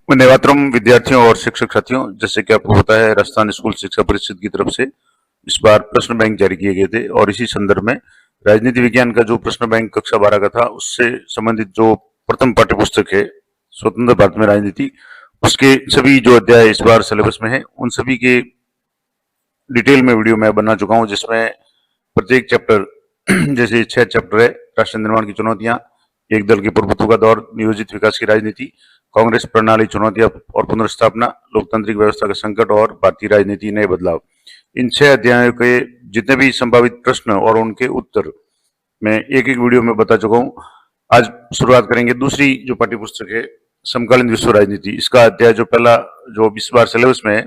नवरात्रम विद्यार्थियों और शिक्षक साथियों, जैसे कि आपको पता है, राजस्थान स्कूल शिक्षा परिषद की तरफ से इस बार प्रश्न बैंक जारी किए गए थे और इसी संदर्भ में राजनीति विज्ञान का जो प्रश्न बैंक कक्षा 12 का था उससे संबंधित जो प्रथम पाठ्यपुस्तक है स्वतंत्र भारत में राजनीति, उसके सभी जो अध्याय इस बार सिलेबस में है उन सभी के डिटेल में वीडियो मैं बना चुका हूं, जिसमें प्रत्येक चैप्टर जैसे 6 चैप्टर है, राष्ट्र निर्माण की चुनौतियां, एक दल के प्रभुत्व का दौर, नियोजित विकास की राजनीति, कांग्रेस प्रणाली चुनौतियां और पुनर्स्थापना, लोकतांत्रिक व्यवस्था का संकट और भारतीय राजनीति नए बदलाव। इन 6 अध्यायों के जितने भी संभावित प्रश्न और उनके उत्तर मैं एक एक वीडियो में बता चुका हूं। आज शुरुआत करेंगे दूसरी जो पाठ्यपुस्तक है, समकालीन विश्व राजनीति। इसका अध्याय जो पहला जो इस बार सिलेबस में है,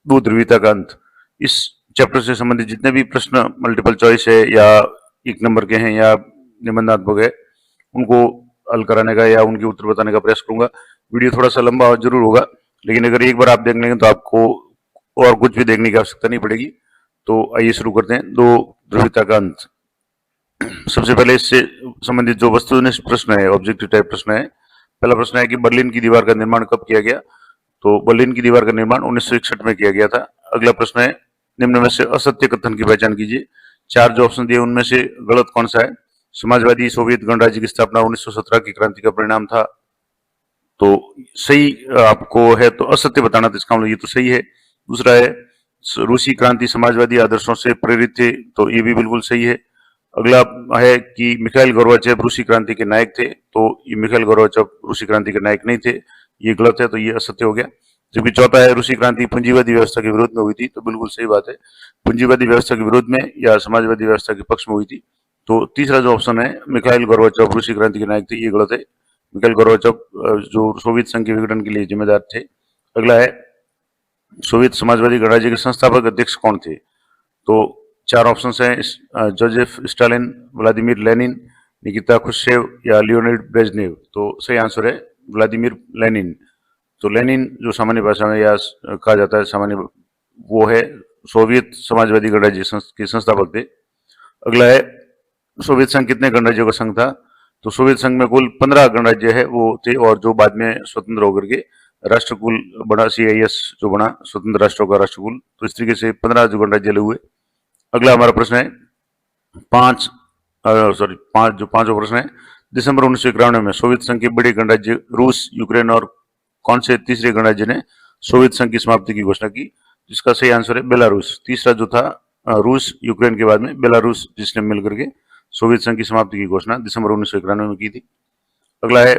भू ध्रुवीयता का अंत। इस चैप्टर से संबंधित जितने भी प्रश्न मल्टीपल चॉइस है या एक नंबर के हैं या निबंधात्मक है, उनको हल कराने का या उनके उत्तर बताने का प्रयास करूंगा। वीडियो थोड़ा सा लंबा जरूर होगा, लेकिन अगर एक बार आप देख लेंगे तो आपको और कुछ भी देखने की आवश्यकता नहीं पड़ेगी। तो आइए शुरू करते हैं। दो ध्रुवीयता का अंत। सबसे पहले इससे संबंधित जो वस्तुनिष्ठ प्रश्न है, ऑब्जेक्टिव टाइप प्रश्न है। पहला प्रश्न है कि बर्लिन की दीवार का निर्माण कब किया गया? तो बर्लिन की दीवार का निर्माण 1961 में किया गया था। अगला प्रश्न है, निम्न में से असत्य कथन की पहचान कीजिए। 4 जो ऑप्शन दिए उनमें से गलत कौन सा है? समाजवादी सोवियत गणराज्य की स्थापना 1917 की क्रांति का परिणाम था। तो सही आपको है तो असत्य बताना, तो इसका मतलब ये तो सही है। दूसरा है, रूसी क्रांति समाजवादी आदर्शों से प्रेरित थे, तो ये भी बिल्कुल सही है। अगला है कि मिखाइल गोर्बाचेव रूसी क्रांति के नायक थे, तो ये मिखाइल गोर्बाचेव रूसी क्रांति के नायक नहीं थे, ये गलत है, तो ये असत्य हो गया। जबकि चौथा है, रूसी क्रांति पूंजीवादी व्यवस्था के विरोध में हुई थी, तो बिल्कुल सही बात है, पूंजीवादी व्यवस्था के विरोध में या समाजवादी व्यवस्था के पक्ष में हुई थी। तो तीसरा जो ऑप्शन है, मिखाइल गोर्बाचेव रूसी क्रांति के नायक थे, ये गलत है। मिखाइल गोर्बाचेव जो सोवियत संघ के विघटन के लिए जिम्मेदार थे। अगला है, सोवियत समाजवादी गणराज्य के संस्थापक अध्यक्ष कौन थे? तो 4 ऑप्शन हैं, Joseph Stalin, Vladimir Lenin, Nikita Khrushchev या लियोनिड ब्रेजनेव। तो सही आंसर है व्लादिमीर लेनिन। तो लेनिन जो सामान्य भाषा में या कहा जाता है सामान्य, वो है सोवियत समाजवादी गणराज्य के संस्थापक थे। अगला है, सोवियत संघ कितने गणराज्यों का संघ था? तो सोवियत संघ में कुल 15 गणराज्य है वो थे, और जो बाद में स्वतंत्र होकर के राष्ट्रकुल बना, CIS जो बना, स्वतंत्र राष्ट्रों का राष्ट्रकुल, तो इस तरीके से 15 जो गणराज्य हुए। अगला हमारा प्रश्न है, पांच जो पांचवा प्रश्न है, दिसंबर 1991 में सोवियत संघ के बड़े गणराज्य रूस, यूक्रेन और कौन से तीसरे गणराज्य ने सोवियत संघ की समाप्ति की घोषणा की? जिसका सही आंसर है बेलारूस। तीसरा जो था, रूस, यूक्रेन के बाद में बेलारूस, जिसने मिलकर के सोवियत संघ की समाप्ति की घोषणा दिसंबर 1991 में की थी। अगला है,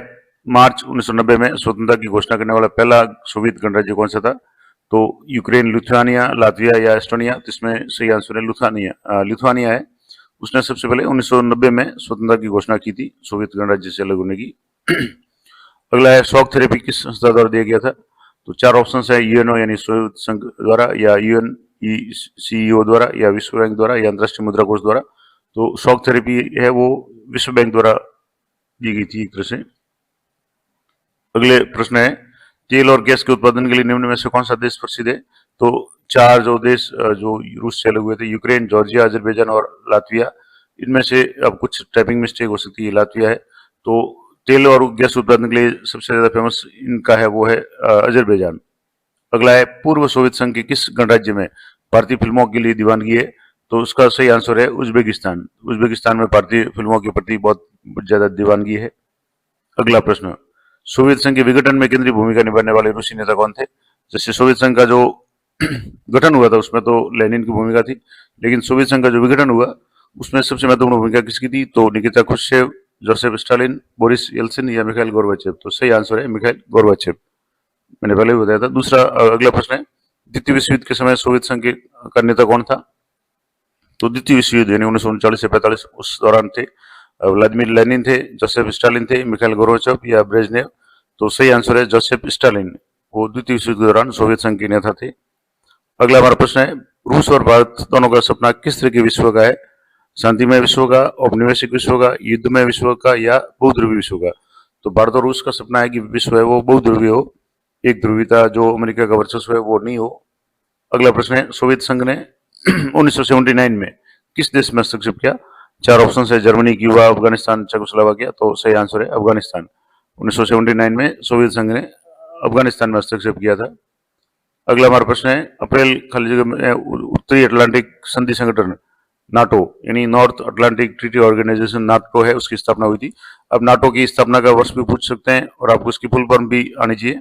मार्च 1990 में स्वतंत्रता की घोषणा करने वाला पहला सोवियत गणराज्य कौन सा था? तो यूक्रेन, लिथुआनिया, लातविया या एस्टोनिया? तो इसमें सही आंसर है लिथुआनिया है। उसने सबसे पहले 1990 में स्वतंत्रता की घोषणा की थी सोवियत गणराज्य से अलग होने की। अगला है, शॉक थेरेपी किस संस्था द्वारा दिया गया था? तो 4 ऑप्शन है, UNO यानी सोवियत संघ द्वारा, या UNECEO द्वारा, या विश्व बैंक द्वारा, या अंतर्राष्ट्रीय मुद्रा कोष द्वारा। तो शॉक थेरेपी है वो विश्व बैंक द्वारा दी गई थी एक तरह से। अगले प्रश्न है, तेल और गैस के उत्पादन के लिए निम्न में से कौन सा देश प्रसिद्ध है? तो 4 जो देश जो रूस से अलग हुए थे, यूक्रेन, जॉर्जिया, अजरबैजान और लातविया। इनमें से अब कुछ टाइपिंग मिस्टेक हो सकती है, लातविया है। तो तेल और गैस उत्पादन के लिए सबसे ज्यादा फेमस इनका है वो है अजरबैजान। अगला है, पूर्व सोवियत संघ के किस गणराज्य में भारतीय फिल्मों के लिए दीवानगी है? तो उसका सही आंसर है उज्बेकिस्तान। उज्बेकिस्तान में भारतीय फिल्मों के प्रति बहुत ज्यादा दीवानगी है। अगला प्रश्न, सोवियत संघ के विघटन में केंद्रीय भूमिका निभाने वाले रूसी नेता कौन थे? जैसे सोवियत संघ का जो गठन हुआ था उसमें तो लेनिन की भूमिका थी, लेकिन सोवियत संघ का जो विघटन हुआ उसमें सबसे महत्वपूर्ण भूमिका किसकी थी? तो Nikita Khrushchev, Joseph Stalin, Boris Yeltsin या मिखाइल गोर्बाचेव। तो सही आंसर है मिखाइल गोर्बाचेव, मैंने पहले भी बताया था। दूसरा अगला प्रश्न है, द्वितीय विश्व युद्ध के समय सोवियत संघ का नेता कौन था? तो द्वितीय विश्व युद्ध यानी 1939 से 45 उस दौरान थे, व्लादिमीर लेनिन थे, जोसेफ स्टालिन थे, मिखाइल गोर्बाचेव या ब्रेजनेव। तो सही आंसर है जोसेफ स्टालिन, वो द्वितीय विश्व युद्ध के दौरान सोवियत संघ के नेता थे। अगला हमारा प्रश्न है, रूस और भारत दोनों का सपना किस तरह के विश्व का है? शांतिमय विश्व का, औपनिवेशिक विश्व का, युद्धमय विश्व का या बहुध्रुवीय विश्व का? तो भारत और रूस का सपना है कि विश्व है वो बहुध्रुवीय हो, एक ध्रुवीयता जो अमेरिका का वर्चस्व है वो नहीं हो। अगला प्रश्न है, सोवियत संघ ने 1979 में किस देश में हस्तक्षेप किया? 4 ऑप्शन है, जर्मनी, क्यूबा, अफगानिस्तान, चेकोस्लोवाकिया। तो सही आंसर है अफगानिस्तान। 1979 में सोवियत संघ ने अफगानिस्तान में हस्तक्षेप किया था। अगला हमारा प्रश्न है, अप्रैल खाली जगह में उत्तरी अटलांटिक संधि संगठन नाटो यानी North Atlantic Treaty Organisation NATO है, उसकी स्थापना हुई थी। अब नाटो की स्थापना का वर्ष भी पूछ सकते हैं और आपको इसकी फुल फॉर्म भी आनी चाहिए।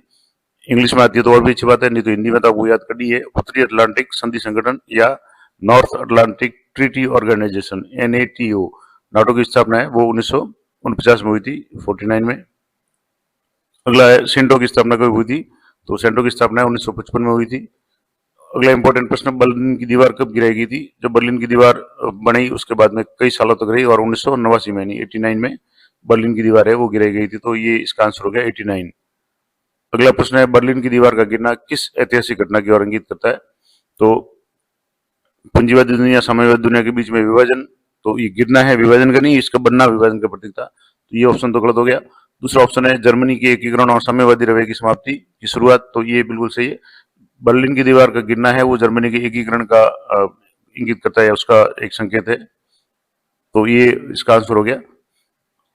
इंग्लिश में आती है तो और भी अच्छी बात है, नहीं तो हिंदी में तो आपको याद करनी है। उत्तरी अटलांटिक संधि संगठन या North Atlantic Treaty Organisation NATO। NATO की स्थापना है वो 1949 में हुई थी, 49 में। अगला है, सेंटो की स्थापना कब हुई थी? तो सेंटो की स्थापना 1955 में हुई थी। अगला इंपॉर्टेंट प्रश्न, बर्लिन की दीवार कब गिराई गई थी? जब बर्लिन की दीवार बनी उसके बाद में कई सालों तक रही और 1989 में यानी 89 में बर्लिन की दीवार है वो गिराई गई थी, तो ये इसका आंसर हो गया 89। अगला प्रश्न है, बर्लिन की दीवार का गिरना किस ऐतिहासिक घटना की ओर इंगित करता है? तो पूंजीवादी दुनिया साम्यवादी दुनिया के बीच में विभाजन, तो ये गिरना है, विभाजन का नहीं, इसका बनना विभाजन का प्रतीक था, तो ये ऑप्शन तो गलत हो गया। दूसरा ऑप्शन है, जर्मनी के एकीकरण और साम्यवादी रवैये की समाप्ति की शुरुआत, तो ये बिल्कुल सही है। बर्लिन की दीवार का गिरना है वो जर्मनी के एकीकरण का इंगित करता है, उसका एक संकेत है, तो ये इसका आंसर हो गया।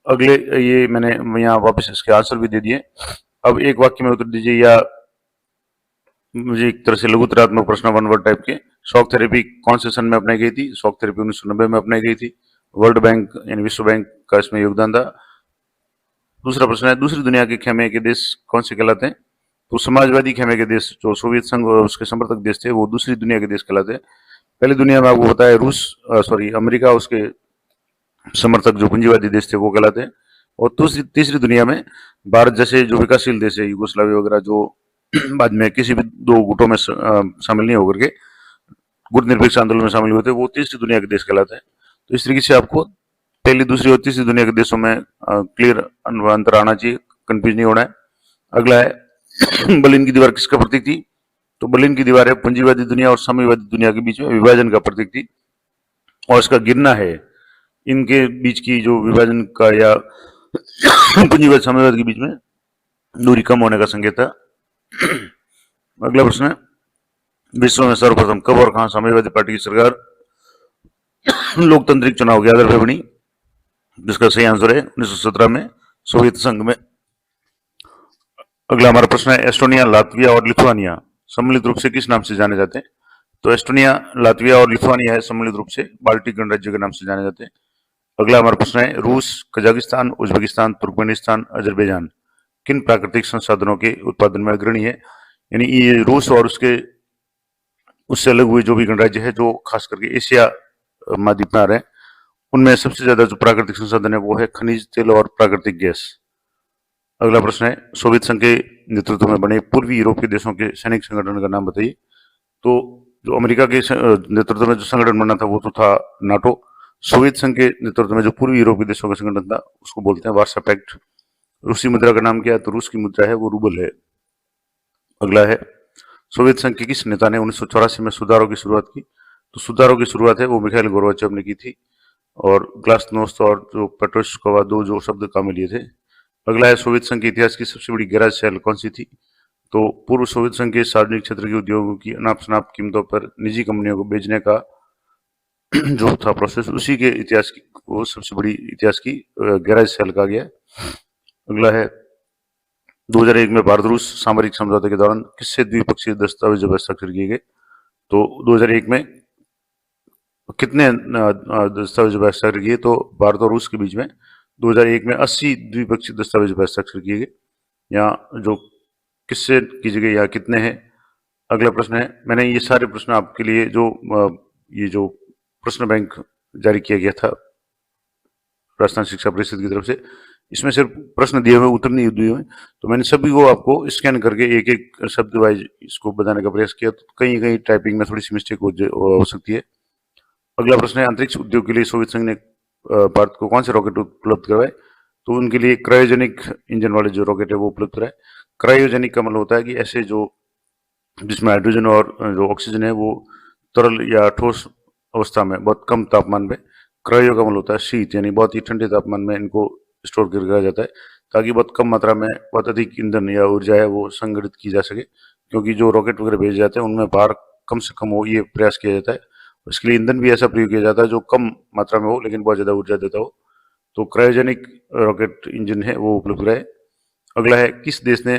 अगले ये मैंने यहाँ वापस इसके आंसर भी दे दिए। अब एक वाक्य में उत्तर दीजिए या मुझे एक तरह से लघुतरात्मक प्रश्न वन वर्ड टाइप के। शॉक थेरेपी कौन से सन में अपनाई गई थी? शॉक थेरेपी 1990 में अपनाई गई थी। वर्ल्ड बैंक यानी विश्व बैंक का इसमें योगदान था। दूसरा प्रश्न है, दूसरी दुनिया के खेमे के देश कौन से कहलाते हैं? तो समाजवादी खेमे के देश जो सोवियत संघ और उसके समर्थक देश थे वो दूसरी दुनिया के देश कहलाते हैं। पहली दुनिया में आपको बताया रूस अमेरिका, उसके समर्थक जो पूंजीवादी देश थे वो कहलाते हैं। और तीसरी दुनिया में भारत जैसे जो विकासशील देश है, यूगोस्लाविया वगैरह, जो बाद में किसी भी दो गुटों में शामिल नहीं होकर के गुट निरपेक्ष आंदोलन में शामिल हुए थे, वो तीसरी दुनिया के देश कहलाते हैं। तो इस तरीके से आपको पहली, दूसरी और तीसरी दुनिया के देशों में क्लियर अंतर आना चाहिए, कंफ्यूज नहीं होना है। अगला है, बर्लिन की दीवार किसका प्रतीक थी? तो बर्लिन की दीवार है पूंजीवादी दुनिया और साम्यवादी दुनिया के बीच में विभाजन का प्रतीक थी, और इसका गिरना है इनके बीच की जो विभाजन का या पूंजीवाद साम्यवाद के बीच में दूरी कम होने का संकेत था। अगला प्रश्न है, विश्व में सर्वप्रथम कब और कहां साम्यवादी पार्टी की सरकार लोकतांत्रिक चुनाव के आधार पर बनी? जिसका सही आंसर है 1917 में सोवियत संघ में। अगला हमारा प्रश्न है, एस्टोनिया, लातविया और लिथुआनिया सम्मिलित रूप से किस नाम से जाने जाते हैं? तो एस्टोनिया, लातविया और लिथुआनिया है सम्मिलित रूप से बाल्टिक गणराज्य के नाम से जाने जाते हैं। अगला हमारा प्रश्न है, रूस, कजाकिस्तान, उज्बेकिस्तान, तुर्कमेनिस्तान, अजरबैजान किन प्राकृतिक संसाधनों के उत्पादन में अग्रणी है? यानी ये रूस और उससे अलग हुए जो भी गणराज्य है जो खास करके एशिया महाद्वीप में आ रहे हैं, उनमें सबसे ज्यादा जो प्राकृतिक संसाधन है वो है खनिज तेल और प्राकृतिक गैस। अगला प्रश्न है, सोवियत संघ के नेतृत्व में बने पूर्वी यूरोप के देशों के सैनिक संगठन का नाम बताइए। तो जो अमेरिका के नेतृत्व में जो संगठन बना था वो तो था नाटो। सोवियत संघ के नेतृत्व में जो पूर्वी यूरोप के देशों का संगठन था उसको बोलते हैं वार्सा पैक्ट। रूसी मुद्रा का नाम क्या है? तो रूस की मुद्रा है वो रूबल है। अगला है, सोवियत संघ के किस नेता ने 1984 में सुधारों की शुरुआत की? तो सुधारों की शुरुआत है वो मिखाइल गोर्बाचेव ने की थी, और ग्लासनोस्त और जो पेट्रोश्कोवा दो जो शब्द काम में लिए थे। अगला है, सोवियत संघ के इतिहास की सबसे बड़ी गैराज सेल कौन सी थी? तो पूर्व सोवियत संघ के सार्वजनिक क्षेत्र के उद्योगों की अनाप शनाप कीमतों पर निजी कंपनियों को बेचने का जो था प्रोसेस, उसी के इतिहास की वो सबसे बड़ी इतिहास की गैराज सेल कहा गया। अगला है, 2001 में भारत रूस सामरिक समझौते के दौरान किससे द्विपक्षीय दस्तावेज हस्ताक्षर किए गए? तो 2001 में कितने दस्तावेज हस्ताक्षर किए? तो भारत और रूस के बीच में 2001 में 80 द्विपक्षीय दस्तावेज हस्ताक्षर किए गए। यहाँ जो किससे कीजिए गए या कितने हैं? अगला प्रश्न है, मैंने ये सारे प्रश्न आपके लिए ये जो प्रश्न बैंक जारी किया गया था राजस्थान शिक्षा परिषद की तरफ से, इसमें सिर्फ प्रश्न दिए हुए, उत्तर नहीं दिए हुए, तो मैंने सभी को आपको स्कैन करके एक एक शब्द वाइज इसको बताने का प्रयास किया, तो कहीं कहीं टाइपिंग में थोड़ी सी मिस्टेक हो सकती है। अगला प्रश्न है, अंतरिक्ष उद्योग के लिए सोवियत संघ ने भारत को कौन से रॉकेट उपलब्ध करवाए? तो उनके लिए क्रायोजेनिक इंजन वाले जो रॉकेट है वो उपलब्ध कराए। क्रायोजेनिक का मतलब होता है कि ऐसे जो जिसमें हाइड्रोजन और जो ऑक्सीजन है वो तरल या ठोस अवस्था में बहुत कम तापमान में, क्रायो का मतलब होता है शीत, यानी बहुत ही ठंडे तापमान में इनको स्टोर कर रखा जाता है ताकि बहुत कम मात्रा में बहुत अधिक ईंधन या ऊर्जा है वो संग्रहित की जा सके, क्योंकि जो रॉकेट वगैरह भेजे जाते हैं उनमें भार कम से कम हो, ये प्रयास किया जाता है। इसके लिए ईंधन भी ऐसा प्रयोग किया जाता है जो कम मात्रा में हो लेकिन बहुत ज्यादा ऊर्जा देता हो, तो क्रायोजेनिक रॉकेट इंजन है वो उपलब्ध है। अगला है, किस देश ने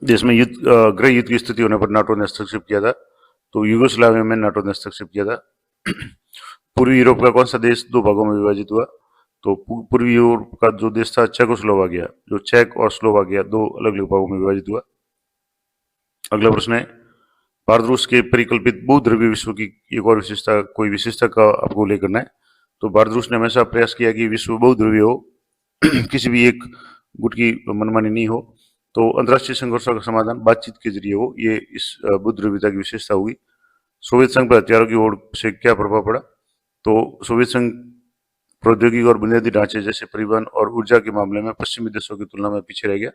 देश में गृह युद्ध की स्थिति होने पर नाटो ने हस्तक्षेप किया था। तो यूगोस्लाविया में नाटो ने हस्तक्षेप किया था। पूर्वी यूरोप का कौन सा देश दो भागों में विभाजित हुआ? तो पूर्वी यूरोप का जो देश था चेकोस्लोवाकिया, जो चेक और स्लोवाकिया दो अलग अलग भागों में विभाजित हुआ। अगला प्रश्न है, भारत रूस के परिकल्पित बहुध्रुवीय विश्व की एक और विशेषता, कोई विशेषता का आपको उल्लेख करना है। तो भारत रूस ने हमेशा प्रयास किया कि विश्व बहुध्रुवीय हो, किसी भी एक गुट की मनमानी नहीं हो। तो अंतर्राष्ट्रीय संघर्षों का समाधान बातचीत के जरिए हो, ये इस बहुध्रुवीयता की विशेषता हुई। सोवियत संघ पर हथियारों की होड़ से क्या प्रभाव पड़ा? तो सोवियत संघ प्रौद्योगिकी और बुनियादी ढांचे जैसे परिवहन और ऊर्जा के मामले में पश्चिमी देशों की तुलना में पीछे रह गया,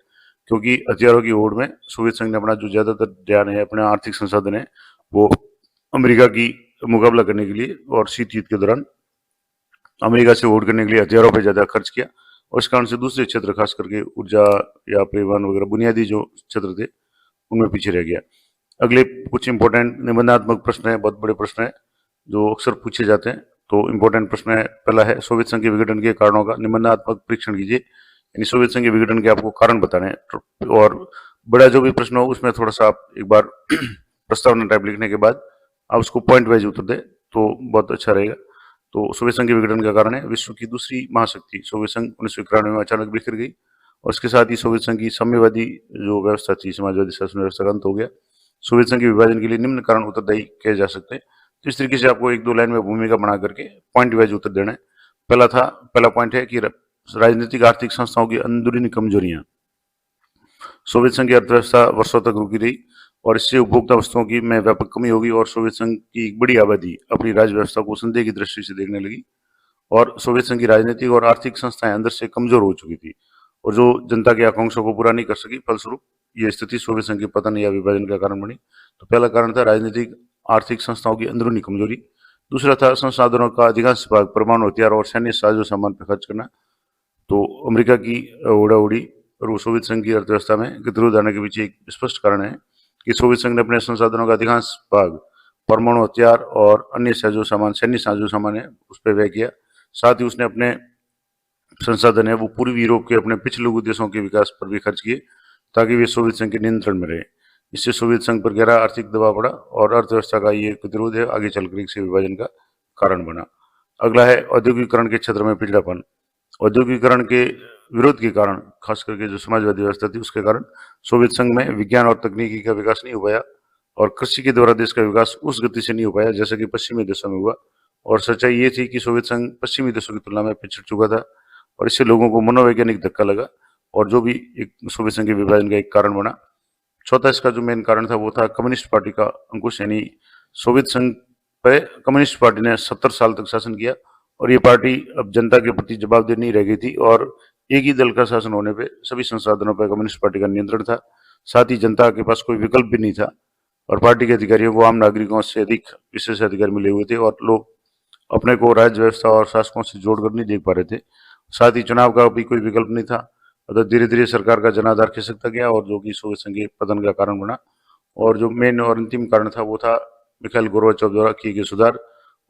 क्योंकि हथियारों की होड़ में सोवियत संघ ने अपना जो ज्यादातर ध्यान है, अपने आर्थिक संसाधन है, वो अमेरिका की मुकाबला करने के लिए और शीत युद्ध के दौरान अमेरिका से होड़ करने के लिए हथियारों पर ज्यादा खर्च किया, और इस कारण से दूसरे क्षेत्र, खास करके ऊर्जा या परिवहन वगैरह बुनियादी जो क्षेत्र थे उनमें पीछे रह गया। अगले कुछ इंपॉर्टेंट निबंधात्मक प्रश्न है, बहुत बड़े प्रश्न है जो अक्सर पूछे जाते हैं। तो इंपॉर्टेंट प्रश्न है, पहला है, सोवियत संघ के विघटन के कारणों का निबंधात्मक परीक्षण कीजिए, यानी सोवियत संघ के विघटन के आपको कारण बताने हैं। और बड़ा जो भी प्रश्न हो उसमें थोड़ा सा आप एक बार प्रस्तावना टाइप लिखने के बाद आप उसको पॉइंट वाइज उत्तर दे तो बहुत अच्छा रहेगा। तो सोवियत संघ के विघटन का कारण है, विश्व की दूसरी महाशक्ति सोवियत संघ 1991 में अचानक बिखर गई, और इसके साथ ही सोवियत संघ की साम्यवादी जो व्यवस्था थी, समाजवादी शासन व्यवस्था का अंत हो गया। सोवियत संघ के विभाजन के लिए निम्न कारण उत्तरदायी किए जा सकते हैं। तो इस तरीके से आपको एक दो लाइन में भूमिका बना करके पॉइंट वाइज उत्तर देना है। पहला पॉइंट है कि राजनीतिक आर्थिक संस्थाओं की अंदरूनी कमजोरियां। सोवियत संघ की अर्थव्यवस्था वर्षों तक रुकी रही, और इससे उपभोक्ता वस्तुओं की में व्यापक कमी होगी, और सोवियत संघ की एक बड़ी आबादी अपनी राज्य व्यवस्था को संदेह की दृष्टि से देखने लगी, और सोवियत संघ की राजनीतिक और आर्थिक संस्थाएं अंदर से कमजोर हो चुकी थी, और जो जनता की आकांक्षाओं को पूरा नहीं कर सकी। फलस्वरूप यह स्थिति सोवियत संघ के पतन या विभाजन का कारण बनी। तो पहला कारण था राजनीतिक आर्थिक संस्थाओं की अंदरूनी कमजोरी। दूसरा था संसाधनों का अधिकांश भाग परमाणु हथियार और सैन्य साजो सामान पर खर्च करना। तो अमेरिका की उड़ाउड़ी और सोवियत संघ की अर्थव्यवस्था में गतिरोध आने के पीछे एक स्पष्ट कारण है कि सोवियत संघ ने अपने संसाधनों का अधिकांश भाग परमाणु हथियार और अन्य साजो सामान, सैन्य साजो सामान है, उस पर व्यय किया। साथ ही उसने अपने संसाधन है वो पूर्वी यूरोप के अपने पिछले देशों के विकास पर भी खर्च किए, ताकि वे सोवियत संघ के नियंत्रण में रहे। इससे सोवियत संघ पर गहरा आर्थिक दबाव पड़ा, और अर्थव्यवस्था का ये गतिरोध है आगे चलकर एक से विभाजन का कारण बना। अगला है औद्योगिकरण के क्षेत्र में पिछड़ापन। औद्योगिकरण के विरोध के कारण, खास करके जो समाजवादी व्यवस्था थी उसके कारण, सोवियत संघ में विज्ञान और तकनीकी का विकास नहीं हो पाया, और कृषि के द्वारा देश का विकास उस गति से नहीं हो पाया जैसे कि पश्चिमी देशों में हुआ। और सच्चाई ये थी कि सोवियत संघ पश्चिमी देशों की तुलना में पिछड़ चुका था, और इससे लोगों को मनोवैज्ञानिक धक्का लगा, और जो भी एक सोवियत संघ के विभाजन का एक कारण बना। चौथा इसका जो मेन कारण था वो था कम्युनिस्ट पार्टी का अंकुश, यानी सोवियत संघ पर कम्युनिस्ट पार्टी ने 70 साल तक शासन किया, और ये पार्टी अब जनता के प्रति जवाबदेह नहीं रह गई थी, और एक ही दल का शासन होने पे सभी संसाधनों पर कम्युनिस्ट पार्टी का नियंत्रण था। साथ ही जनता के पास कोई विकल्प भी नहीं था, और पार्टी के अधिकारियों को आम नागरिकों से अधिक विशेष अधिकार मिले हुए थे, और लोग अपने को राज्य व्यवस्था और शासकों से जोड़कर नहीं देख पा रहे थे। साथ ही चुनाव का भी कोई विकल्प नहीं था। अतः धीरे धीरे सरकार का जनाधार खिसकता गया, और जो कि सोवियत संघ के पतन का कारण बना। और जो मेन और अंतिम कारण था वो था मिखाइल गोर्बाचोव द्वारा किए गए सुधार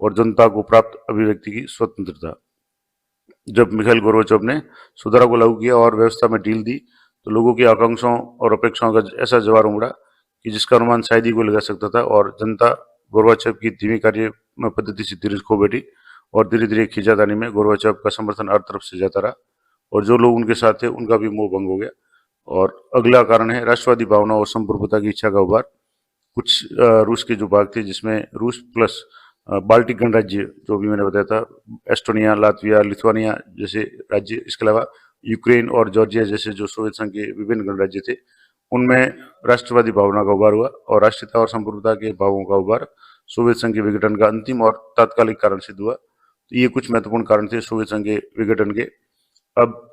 और जनता को प्राप्त अभिव्यक्ति की स्वतंत्रता। जब मिखाइल गोर्बाचोव ने सुधारों को लागू किया और व्यवस्था में ढील दी, तो लोगों की आकांक्षाओं और अपेक्षाओं का ऐसा जवार उमड़ा कि जिसका अनुमान शायद ही कोई लगा सकता था, और जनता गोर्बाचोव की धीमी कार्य में पद्धति से धीरे खो बैठी, और धीरे धीरे खींचातानी में गोर्बाचोव का समर्थन हर तरफ से जाता रहा, और जो लोग उनके साथ थे उनका भी मोह भंग हो गया। और अगला कारण है राष्ट्रवादी भावना और संप्रभुता की इच्छा का उभार। कुछ रूस के जो भाग थे, जिसमें रूस प्लस बाल्टिक गणराज्य जो भी मैंने बताया था, एस्टोनिया, लातविया, लिथुआनिया जैसे राज्य, इसके अलावा यूक्रेन और जॉर्जिया जैसे जो सोवियत संघ के विभिन्न गणराज्य थे, उनमें राष्ट्रवादी भावना का उभार हुआ, और राष्ट्रीयता और संप्रभुता के भावों का उभार सोवियत संघ के विघटन का अंतिम और तात्कालिक कारण सिद्ध हुआ। तो ये कुछ महत्वपूर्ण कारण थे सोवियत संघ के विघटन के। अब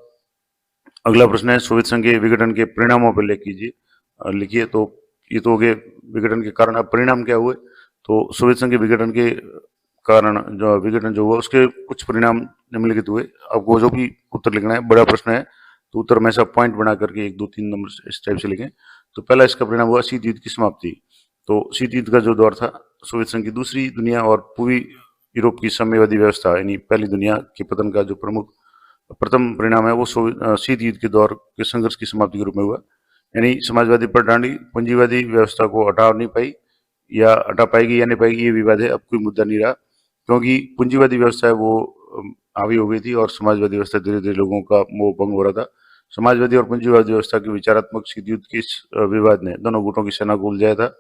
अगला प्रश्न है, सोवियत संघ के विघटन के परिणामों पर लिखिए। तो ये तो हो गए विघटन के कारण। अब परिणाम क्या हुए? तो सोवियत संघ के विघटन के कारण जो विघटन जो हुआ उसके कुछ परिणाम निम्नलिखित हुए। आपको जो भी उत्तर लिखना है, बड़ा प्रश्न है तो उत्तर में ऐसा पॉइंट बना करके 1 2 3 नंबर इस टाइप से लिखें। तो पहला इसका परिणाम हुआ शीत युद्ध की समाप्ति। तो शीत युद्ध का जो दौर था, सोवियत संघ की दूसरी दुनिया और पूर्वी यूरोप की साम्यवादी व्यवस्था यानी पहली दुनिया के पतन का जो प्रथम परिणाम है वो शीत युद्ध के दौर के संघर्ष की समाप्ति के रूप में हुआ। यानी समाजवादी प्रणाली पूंजीवादी व्यवस्था को हटा नहीं पाई, या हटा पाएगी या नहीं पाएगी ये विवाद है, अब कोई मुद्दा नहीं रहा, क्योंकि पूंजीवादी व्यवस्था है वो हावी हो गई थी और समाजवादी व्यवस्था धीरे धीरे लोगों का मोह भंग हो रहा था। समाजवादी और पूंजीवादी व्यवस्था के विचारात्मक शीत युद्ध के इस विवाद ने दोनों गुटों की सेना को उलझाया था।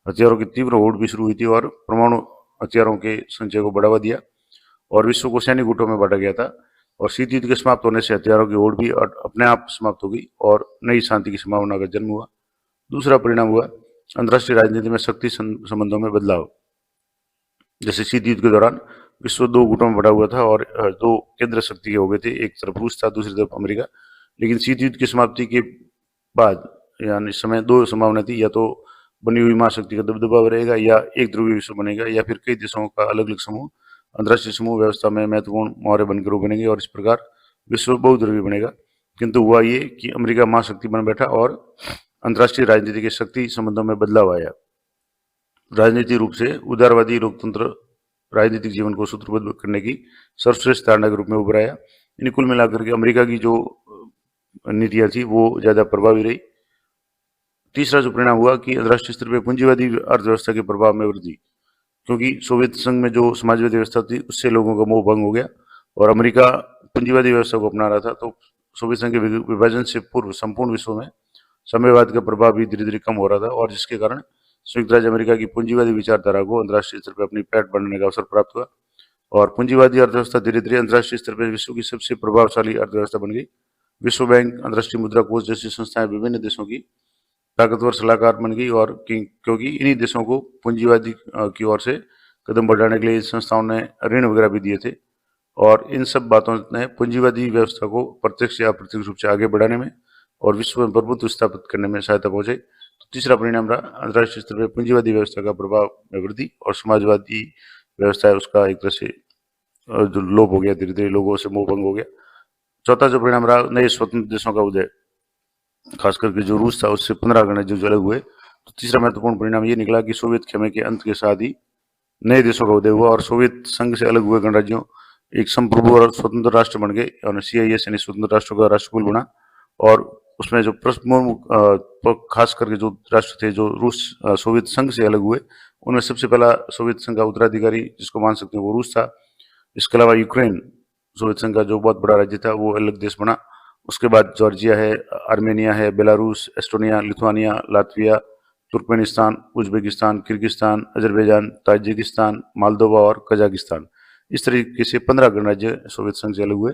हथियारों की तीव्र होड़ भी शुरू हुई थी और परमाणु हथियारों के संचय को बढ़ावा दिया और विश्व को सैन्य गुटों में बांटा गया था। और शीत युद्ध के समाप्त होने से हथियारों की होड़ भी अपने आप समाप्त हो गई और नई शांति की संभावना का जन्म हुआ। दूसरा परिणाम हुआ अंतर्राष्ट्रीय राजनीति में शक्ति संबंधों में बदलाव। जैसे शीत युद्ध के दौरान विश्व दो गुटों में बटा हुआ था और दो केंद्र शक्ति के हो गए थे, एक तरफ रूस था, दूसरी तरफ अमेरिका। लेकिन शीत युद्ध की समाप्ति के बाद यानी इस समय दो संभावना थी, या तो बनी हुई महाशक्ति का दबदबा रहेगा, या एक ध्रुवीय विश्व बनेगा, या फिर कई देशों का अलग अलग समूह अंतर्राष्ट्रीय समूह व्यवस्था में महत्वपूर्ण मोहरे बनकर उभरेंगे और इस प्रकार विश्व बहुध्रुवीय बनेगा। किंतु हुआ ये कि अमेरिका महाशक्ति बन बैठा और अंतर्राष्ट्रीय राजनीति के शक्ति संबंधों में बदलाव आया। राजनीतिक रूप से उदारवादी लोकतंत्र राजनीतिक जीवन को सूत्रबद्ध करने की सर्वश्रेष्ठ धारणा के रूप में उभर आया। यानी कुल मिलाकर के अमेरिका की जो नीतियां थी वो ज्यादा प्रभावी रही। तीसरा जो परिणाम हुआ कि अंतर्राष्ट्रीय स्तर पर पूंजीवादी अर्थव्यवस्था के प्रभाव में वृद्धि, क्योंकि सोवियत संघ में जो समाजवादी व्यवस्था थी उससे लोगों का मोह भंग हो गया और अमेरिका पूंजीवादी व्यवस्था को अपना रहा था। तो सोवियत संघ के विभाजन से पूर्व संपूर्ण विश्व में साम्यवाद का प्रभाव भी धीरे धीरे कम हो रहा था और जिसके कारण संयुक्त राज्य अमेरिका की पूंजीवादी विचारधारा को अंतर्राष्ट्रीय स्तर पर अपनी पैठ बढ़ाने का अवसर प्राप्त हुआ और पूंजीवादी अर्थव्यवस्था धीरे धीरे अंतर्राष्ट्रीय स्तर पर विश्व की सबसे प्रभावशाली अर्थव्यवस्था बन गई। विश्व बैंक, अंतर्राष्ट्रीय मुद्रा कोष जैसी संस्थाएं विभिन्न देशों की ताकतवर सलाहकार बन गई और क्योंकि इन्हीं देशों को पूंजीवादी की ओर से कदम बढ़ाने के लिए संस्थाओं ने ऋण वगैरह भी दिए थे और इन सब बातों ने पूंजीवादी व्यवस्था को प्रत्यक्ष या अप्रत्यक्ष रूप से आगे बढ़ाने में और विश्व में प्रभुत्व स्थापित करने में सहायता पहुंचाई। तो तीसरा परिणाम रहा अंतर्राष्ट्रीय स्तर पर पूंजीवादी व्यवस्था का प्रभाव में वृद्धि और समाजवादी व्यवस्था है उसका एक तरह से जो लोप हो गया, धीरे धीरे लोगों से मोह भंग हो गया। चौथा जो परिणाम रहा नए स्वतंत्र देशों का उदय, खास करके जो रूस था उससे 15 गणराज्य जो अलग हुए। तो तीसरा महत्वपूर्ण परिणाम ये निकला कि सोवियत खेमे के अंत के साथ ही नए देशों का उदय हुआ और सोवियत संघ से अलग हुए गणराज्यों एक संप्रभु और स्वतंत्र राष्ट्र बन गए और CIS यानी स्वतंत्र राष्ट्रों का राष्ट्रकुल बना और उसमें जो प्रमुख खास करके जो राष्ट्र थे जो रूस सोवियत संघ से अलग हुए उनमें सबसे पहला सोवियत संघ का उत्तराधिकारी जिसको मान सकते हैं वो रूस था। इसके अलावा यूक्रेन सोवियत संघ का जो बहुत बड़ा राज्य था वो अलग देश बना। उसके बाद जॉर्जिया है, आर्मेनिया है, Belarus, Estonia, Lithuania, Latvia, Turkmenistan, Uzbekistan, Kyrgyzstan, Azerbaijan, Tajikistan, Moldova और कजाकिस्तान। इस तरीके से 15 गणराज्य सोवियत संघ से अलग हुए।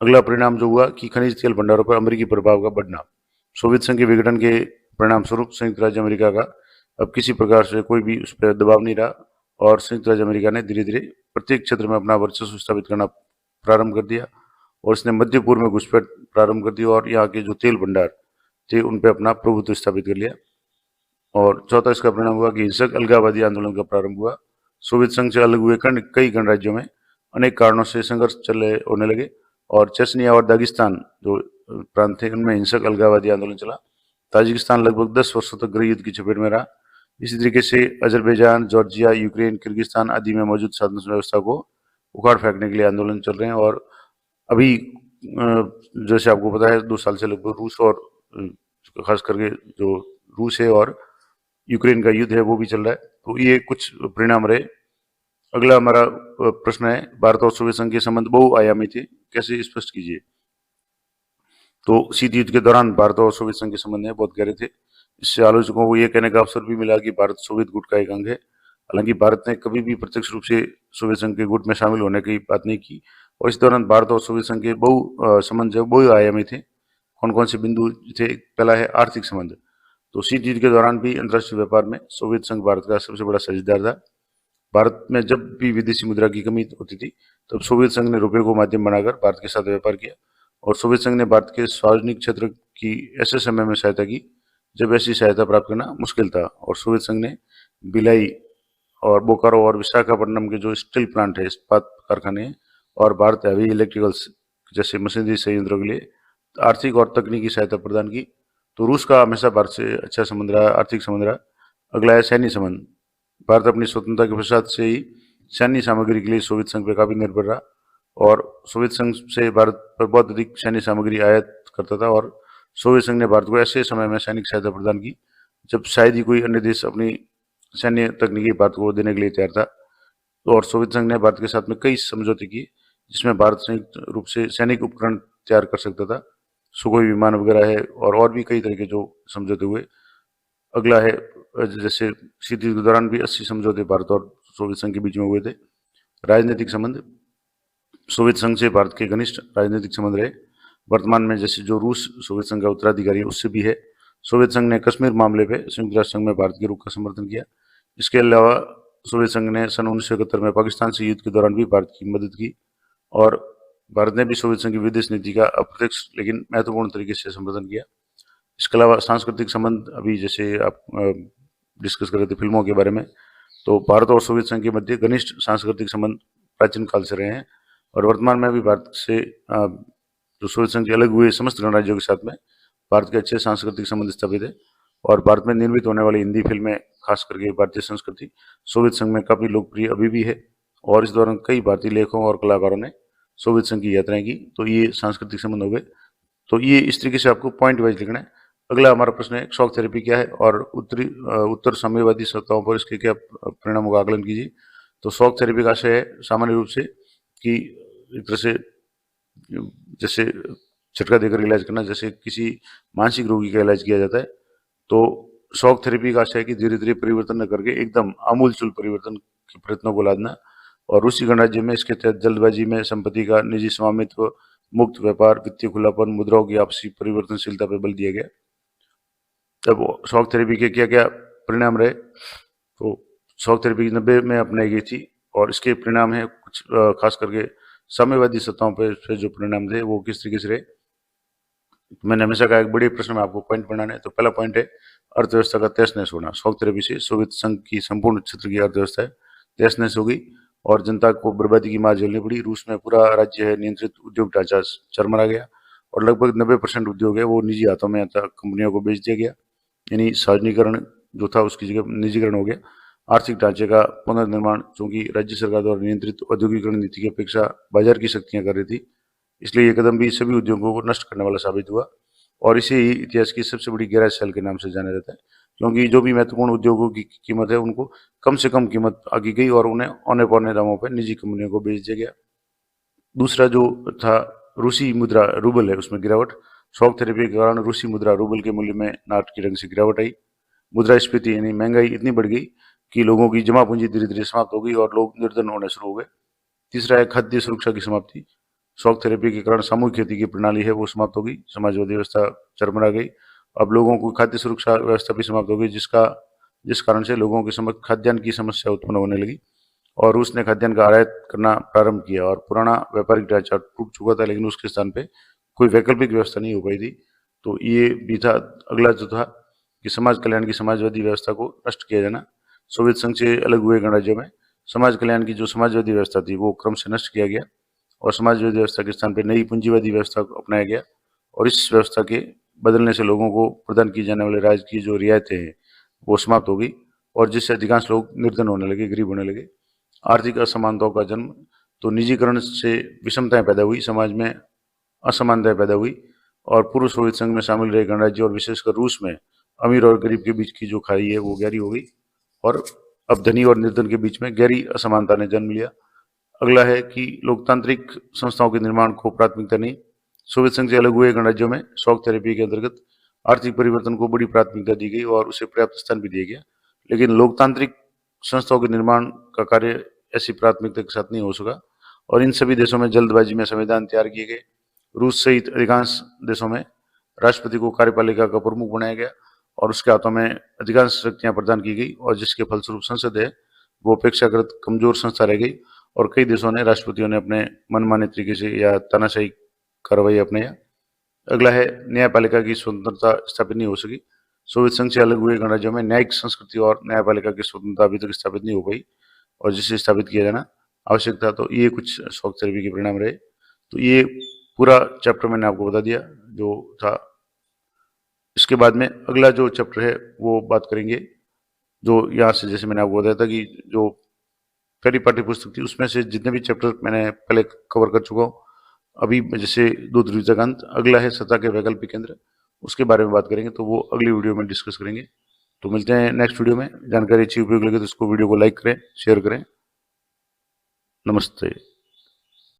अगला परिणाम जो हुआ कि खनिज तेल भंडारों पर अमेरिकी प्रभाव का बढ़ना। सोवियत संघ के विघटन के परिणाम स्वरूप संयुक्त राज्य अमेरिका का अब किसी प्रकार से कोई भी उस पर दबाव नहीं रहा और संयुक्त राज्य अमेरिका ने धीरे धीरे प्रत्येक क्षेत्र में अपना वर्चस्व स्थापित करना प्रारंभ कर दिया और इसने मध्य पूर्व में घुसपैठ प्रारंभ कर दी और यहाँ के जो तेल भंडार थे उन पर अपना प्रभुत्व स्थापित कर लिया। और चौथा इसका परिणाम हुआ कि हिंसक अलगाववादी आंदोलन का प्रारंभ हुआ। सोवियत संघ से अलग हुए कई गणराज्यों में अनेक कारणों से संघर्ष होने लगे और चेचनिया और दागिस्तान जो प्रांत थे उनमें हिंसक अलगाववादी आंदोलन चला। ताजिकिस्तान लगभग 10 वर्षों तक गृह युद्ध की चपेट में रहा। इसी तरीके से अजरबैजान, जॉर्जिया, यूक्रेन, किर्गिस्तान आदि में मौजूद साधन व्यवस्था को उखाड़ फेंकने के लिए आंदोलन चल रहे हैं और अभी जैसे आपको पता है 2 साल से लगभग रूस और खास करके जो रूस है और यूक्रेन का युद्ध है वो भी चल रहा है। तो ये कुछ परिणाम रहे। अगला हमारा प्रश्न है भारत और सोवियत संघ के संबंध बहुआयामी थे, कैसे स्पष्ट कीजिए। तो शीत युद्ध के दौरान भारत और सोवियत संघ के संबंध है बहुत गहरे थे। इससे आलोचकों को यह कहने का अवसर भी मिला कि भारत सोवियत गुट का एक अंग है। हालांकि भारत ने कभी भी प्रत्यक्ष रूप से सोवियत संघ के गुट में शामिल होने की बात नहीं की और इस दौरान भारत और सोवियत संघ के संबंध जो बहुआयामी थे। कौन कौन से बिंदु थे? पहला है आर्थिक संबंध। तो शीत युद्ध के दौरान भी अंतर्राष्ट्रीय व्यापार में सोवियत संघ भारत का सबसे बड़ा साझेदार था। भारत में जब भी विदेशी मुद्रा की कमी होती थी तब सोवियत संघ ने रुपये को माध्यम बनाकर भारत के साथ व्यापार किया और सोवियत संघ ने भारत के सार्वजनिक क्षेत्र की ऐसे समय में सहायता की जब ऐसी सहायता प्राप्त करना मुश्किल था और सोवियत संघ ने भिलाई और बोकारो और विशाखापट्टनम के जो स्टील प्लांट है, इस्पात कारखाने और भारत हैवी इलेक्ट्रिकल्स जैसे मशीनरी संयंत्रों के लिए आर्थिक और तकनीकी सहायता प्रदान की। तो रूस का हमेशा भारत से अच्छा संबंध रहा, आर्थिक संबंध रहा। अगला है सैन्य संबंध। भारत अपनी स्वतंत्रता के पश्चात से ही सैन्य सामग्री के लिए सोवियत संघ पर काफी निर्भर रहा और सोवियत संघ से भारत पर बहुत अधिक सैन्य सामग्री आयात करता था और सोवियत संघ ने भारत को ऐसे समय में सैनिक सहायता प्रदान की जब शायद ही कोई अन्य देश अपनी सैन्य तकनीकी भारत को देने के लिए तैयार था। तो और सोवियत संघ ने भारत के साथ में कई समझौते किए जिसमें भारत संयुक्त रूप से सैनिक उपकरण तैयार कर सकता था, सुखोई विमान वगैरह है, और भी कई तरह के जो समझौते हुए। अगला है जैसे शीत युद्ध के दौरान भी 80 समझौते भारत और सोवियत संघ के बीच में हुए थे। राजनीतिक संबंध, सोवियत संघ से भारत के घनिष्ठ राजनीतिक संबंध रहे। वर्तमान में जैसे जो रूस सोवियत संघ का उत्तराधिकारी है उससे भी है। सोवियत संघ ने कश्मीर मामले पे संयुक्त राष्ट्र संघ में भारत के रुख का समर्थन किया। इसके अलावा सोवियत संघ ने सन 1971 में पाकिस्तान से युद्ध के दौरान भी भारत की मदद की, और भारत ने भी सोवियत संघ की विदेश नीति का अप्रत्यक्ष लेकिन महत्वपूर्ण तरीके से समर्थन किया। इसके अलावा सांस्कृतिक संबंध, अभी जैसे आप डिस्कस कर रहे थे फिल्मों के बारे में, तो भारत और सोवियत संघ के मध्य घनिष्ठ सांस्कृतिक संबंध प्राचीन काल से रहे हैं, और वर्तमान में भी भारत से जो सोवियत संघ के अलग हुए समस्त गणराज्यों के साथ में भारत के अच्छे सांस्कृतिक संबंध स्थापित है। और भारत में निर्मित होने वाली हिंदी फिल्में, खास करके भारतीय संस्कृति, सोवियत संघ में काफी लोकप्रिय अभी भी है, और इस दौरान कई भारतीय लेखकों और कलाकारों ने सोवियत संघ की यात्राएं की। तो ये सांस्कृतिक संबंध हो गए। तो ये इस तरीके से आपको पॉइंट वाइज लिखना है। अगला हमारा प्रश्न है शॉक थेरेपी क्या है और उत्तर साम्यवादी सत्ताओं पर इसके क्या परिणामों का आकलन कीजिए। तो शॉक थेरेपी का आशय है सामान्य रूप से कि एक तरह से जैसे झटका देकर इलाज करना, जैसे किसी मानसिक रोगी का इलाज किया जाता है। तो शॉक थेरेपी का आशय है कि धीरे धीरे परिवर्तन न करके एकदम आमूलचूल परिवर्तन के प्रयत्नों को लादना। और रूसी गणराज्य में इसके तहत जल्दबाजी में संपत्ति का निजी स्वामित्व, मुक्त व्यापार, वित्तीय खुलापन, मुद्राओं की आपसी परिवर्तनशीलता पर बल दिया गया। तब शॉक थेरेपी के क्या क्या परिणाम रहे, तो शॉक थेरेपी 90 में अपनाई गई थी, और इसके परिणाम है कुछ खास करके साम्यवादी सत्ताओं पर जो परिणाम थे वो किस तरीके से रहे। मैंने हमेशा कहा एक बड़े प्रश्न में आपको पॉइंट बनाना है। तो पहला पॉइंट है अर्थव्यवस्था का तहस नहस होना। शॉक थेरेपी से सोवियत संघ की संपूर्ण क्षेत्र की अर्थव्यवस्था है तहस नहस हो गई और जनता को बर्बादी की मार झेलनी पड़ी। रूस में पूरा राज्य है नियंत्रित उद्योग ढांचा चरमरा गया, और लगभग 90% उद्योग है वो निजी हाथों में कंपनियों को बेच दिया गया, यानी सार्वजनिकरण जो था उसकी जगह निजीकरण हो गया। आर्थिक ढांचे का पुनर्निर्माण, चूंकि राज्य सरकार द्वारा नियंत्रित औद्योगिकरण नीति की अपेक्षा बाजार की शक्तियां कर रही थी, इसलिए ये कदम भी सभी उद्योगों को नष्ट करने वाला साबित हुआ, और इसे ही इतिहास की सबसे बड़ी गैराज सेल के नाम से जाना जाता है, क्योंकि जो भी महत्वपूर्ण उद्योगों की कीमत है उनको कम से कम कीमत आकी गई और उन्हें औने पौने दामों पर निजी कंपनियों को बेच दिया गया। दूसरा जो था रूसी मुद्रा रूबल है उसमें गिरावट। शॉक थेरेपी के कारण रूसी मुद्रा रूबल के मूल्य में नाटकीय ढंग से गिरावट आई। मुद्रास्फीति यानी महंगाई इतनी बढ़ गई कि लोगों की जमा पूंजी धीरे धीरे समाप्त हो गई और लोग निर्धन होने शुरू हो गए। तीसरा है खाद्य सुरक्षा की समाप्ति। शॉक थेरेपी के कारण सामूहिक खेती की प्रणाली है वो समाप्त हो गई, समाजवादी व्यवस्था चरमरा गई। अब लोगों को खाद्य सुरक्षा व्यवस्था भी समाप्त हो गई, जिस कारण से लोगों के समक्ष खाद्यान्न की समस्या उत्पन्न होने लगी, और रूस ने खाद्यान्न का आयात करना प्रारंभ किया। और पुराना व्यापारिक ढांचा टूट चुका था, लेकिन उसके स्थान पे कोई वैकल्पिक व्यवस्था नहीं हो पाई थी। तो ये भी था। अगला जो था कि समाज कल्याण की समाजवादी व्यवस्था को नष्ट किया जाना। सोवियत संघ से अलग हुए गणराज्यों में समाज कल्याण की जो समाजवादी व्यवस्था थी वो क्रम से नष्ट किया गया, और समाजवादी व्यवस्था के स्थान पर नई पूंजीवादी व्यवस्था को अपनाया गया, और इस व्यवस्था के बदलने से लोगों को प्रदान की जाने वाले राज्य की जो रियायतें हैं वो समाप्त हो गई, और जिससे अधिकांश लोग निर्धन होने लगे, गरीब होने लगे। आर्थिक असमानताओं का जन्म, तो निजीकरण से विषमताएं पैदा हुई, समाज में असमानताएं पैदा हुई, और पूर्व सोवियत संघ में शामिल रहे गणराज्य और विशेषकर रूस में अमीर और गरीब के बीच की जो खाई है वो गहरी हो गई, और अब धनी और निर्धन के बीच में गहरी असमानता ने जन्म लिया। अगला है कि लोकतांत्रिक संस्थाओं के निर्माण को प्राथमिकता नहीं। सोवियत संघ से अलग हुए गणराज्यों में शॉक थेरेपी के अंतर्गत आर्थिक परिवर्तन को बड़ी प्राथमिकता दी गई और उसे पर्याप्त स्थान भी दिया गया, लेकिन लोकतांत्रिक संस्थाओं के निर्माण का कार्य ऐसी प्राथमिकता के साथ नहीं हो सका, और इन सभी देशों में जल्दबाजी में संविधान तैयार किए गए। रूस सहित अधिकांश देशों में राष्ट्रपति को कार्यपालिका का प्रमुख बनाया गया और उसके हाथों में अधिकांश शक्तियां प्रदान की गई, और जिसके फलस्वरूप संसद है वो अपेक्षाकृत कमजोर संस्था रह गई, और कई देशों ने राष्ट्रपतियों ने अपने मनमाने तरीके से या तानाशाही कार्रवाई अपनाया। अगला है न्यायपालिका की स्वतंत्रता स्थापित नहीं हो सकी। सोवियत संघ से अलग हुए गणराज्यों में न्यायिक संस्कृति और न्यायपालिका की स्वतंत्रता अभी तक स्थापित नहीं हो पाई, और जिसे स्थापित किया जाना आवश्यक था। तो ये कुछ शॉक थेरेपी के परिणाम रहे। तो ये पूरा चैप्टर मैंने आपको बता दिया जो था। इसके बाद में अगला जो चैप्टर है वो बात करेंगे, जो यहाँ से जैसे मैंने आपको बताया था कि जो पहली पाठ्य पुस्तक थी उसमें से जितने भी चैप्टर मैंने पहले कवर कर चुका हूँ। अभी जैसे दूध रुचक अंत, अगला है सत्ता के वैकल्पिक केंद्र, उसके बारे में बात करेंगे, तो वो अगली वीडियो में डिस्कस करेंगे। तो मिलते हैं नेक्स्ट वीडियो में। जानकारी अच्छी उपयोगी लगे तो इसको वीडियो को लाइक करें, शेयर करें। नमस्ते।